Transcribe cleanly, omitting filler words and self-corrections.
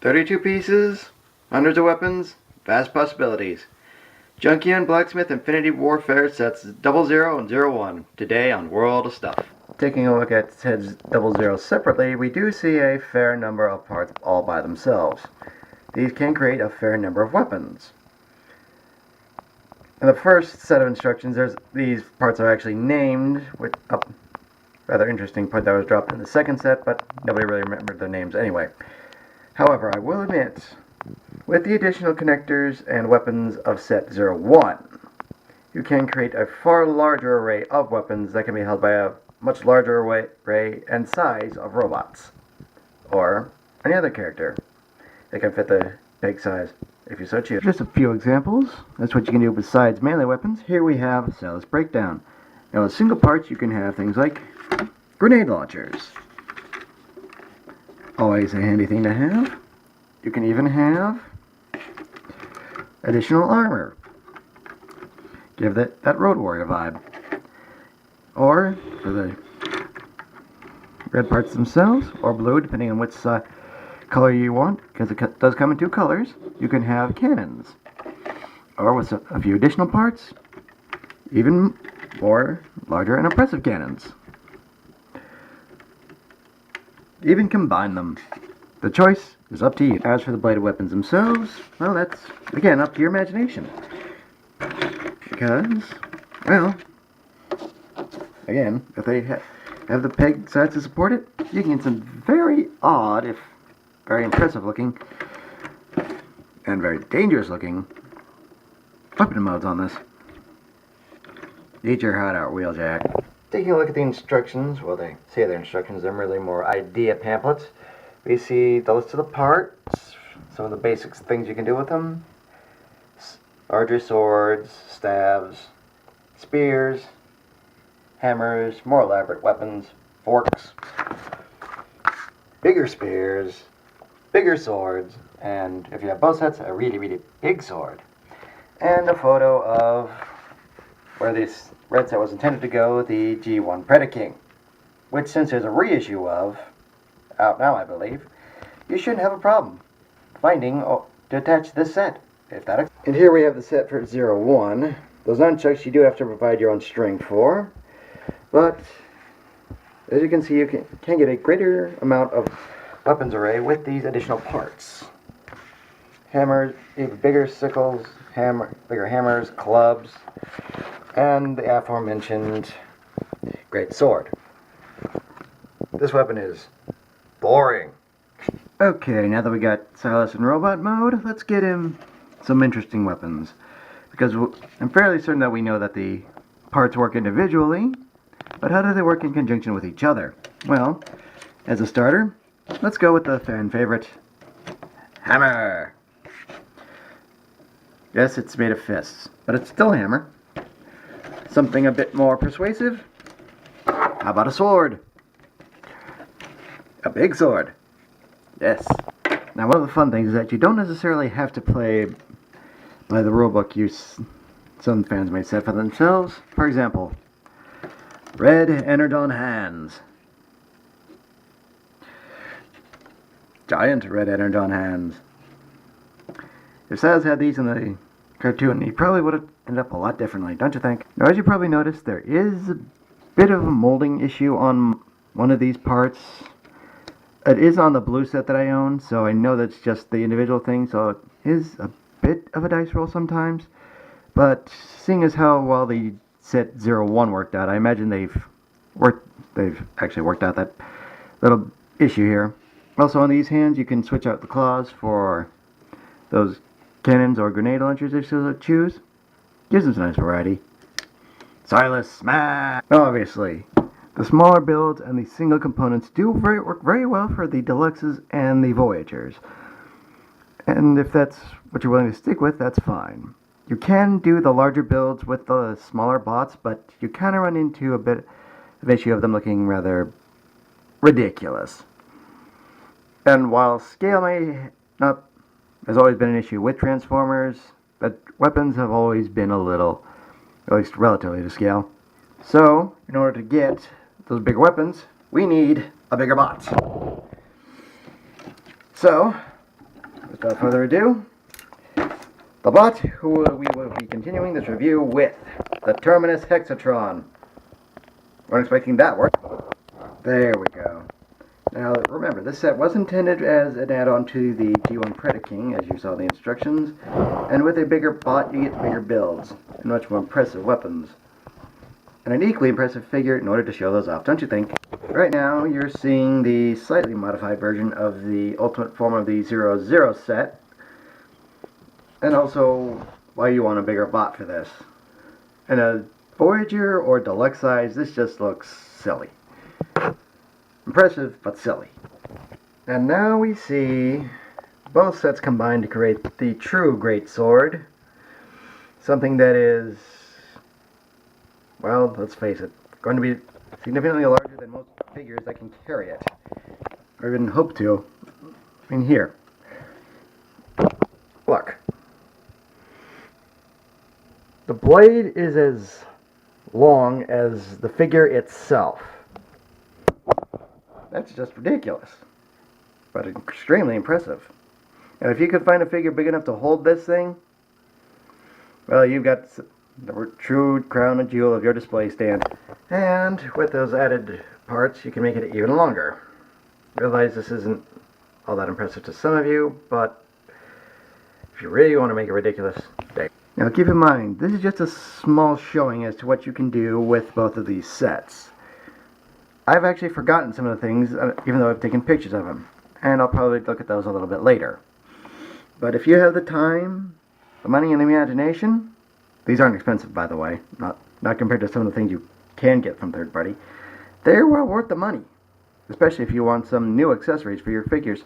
32 pieces, hundreds of weapons, vast possibilities. Junkion Blacksmith Infinity Warfare sets 00 and 01 today on World of Stuff. Taking a look at sets 00 separately, we do see a fair number of parts all by themselves. These can create a fair number of weapons. In the first set of instructions, these parts are actually named, with a rather interesting part that was dropped in the second set, but nobody really remembered their names anyway. However, I will admit, with the additional connectors and weapons of set 01, you can create a far larger array of weapons that can be held by a much larger array and size of robots, or any other character that can fit the big size if you so choose. Just a few examples. That's what you can do besides melee weapons. Here we have Cellus Breakdown. Now with single parts you can have things like grenade launchers. Always a handy thing to have. You can even have additional armor. Give that Road Warrior vibe. Or for the red parts themselves, or blue, depending on which color you want, because it does come in two colors, you can have cannons. Or with a few additional parts, even more larger and impressive cannons. Even combine them. The choice is up to you. As for the bladed weapons themselves, well, that's, again, up to your imagination. Because, well, again, if they have the peg sides to support it, you can get some very odd, if very impressive looking, and very dangerous looking weapon modes on this. Eat your heart out, Wheeljack. Taking a look at the instructions, well, they say they're instructions, they're really more idea pamphlets. We see the list of the parts, some of the basic things you can do with them. Larger swords, staves, spears, hammers, more elaborate weapons, forks, bigger spears, bigger swords, and if you have both sets, a really, really big sword. And a photo of where this red set was intended to go, the G1 Predaking, which, since there's a reissue of, out now I believe, you shouldn't have a problem finding to attach this set. And here we have the set for 01. Those nunchucks you do have to provide your own string for, but as you can see, you can get a greater amount of weapons array with these additional parts. Hammers, even bigger sickles, bigger hammers, clubs, and the aforementioned great sword. This weapon is boring. Okay, now that we got Silas in robot mode, let's get him some interesting weapons. Because I'm fairly certain that we know that the parts work individually, but how do they work in conjunction with each other? Well, as a starter, let's go with the fan favorite, hammer. Yes, it's made of fists, but it's still a hammer. Something a bit more persuasive? How about a sword? A big sword. Yes. Now, one of the fun things is that you don't necessarily have to play by the rulebook some fans may set for themselves. For example, red Energon hands. Giant red Energon hands. If Saz had these in the cartoon, he probably would have ended up a lot differently, don't you think? Now, as you probably noticed, there is a bit of a molding issue on one of these parts. It is on the blue set that I own, so I know that's just the individual thing, so it is a bit of a dice roll sometimes. But seeing as how well the set 01 worked out, I imagine they've actually worked out that little issue here. Also, on these hands, you can switch out the claws for those cannons or grenade launchers if you so choose. Gives them some nice variety. Silas Smash! Obviously, the smaller builds and the single components do work very well for the Deluxes and the Voyagers. And if that's what you're willing to stick with, that's fine. You can do the larger builds with the smaller bots, but you kind of run into a bit of issue of them looking rather ridiculous. And while scale has always been an issue with Transformers, but weapons have always been a little, at least relatively to scale. So, in order to get those bigger weapons, we need a bigger bot. So, Without further ado, the bot who we will be continuing this review with, the Terminus Hexatron. Weren't expecting that work. There we go. Now remember, this set was intended as an add-on to the G1 Predaking, as you saw the instructions, and with a bigger bot you get bigger builds, and much more impressive weapons. And an equally impressive figure in order to show those off, don't you think? Right now you're seeing the slightly modified version of the ultimate form of the 00 set, and also why you want a bigger bot for this. In a Voyager or Deluxe size, this just looks silly. Impressive, but silly. And now we see both sets combined to create the true Great Sword. Something that is, well, let's face it, going to be significantly larger than most figures that can carry it. Or even hope to. I mean, here. Look. The blade is as long as the figure itself. That's just ridiculous, but extremely impressive. And if you could find a figure big enough to hold this thing, well, you've got the true crown and jewel of your display stand. And with those added parts, you can make it even longer. I realize this isn't all that impressive to some of you, but if you really want to make it ridiculous, stay. Now keep in mind, this is just a small showing as to what you can do with both of these sets. I've actually forgotten some of the things, even though I've taken pictures of them, and I'll probably look at those a little bit later. But if you have the time, the money, and the imagination, these aren't expensive, by the way, not compared to some of the things you can get from third party, they're well worth the money, especially if you want some new accessories for your figures.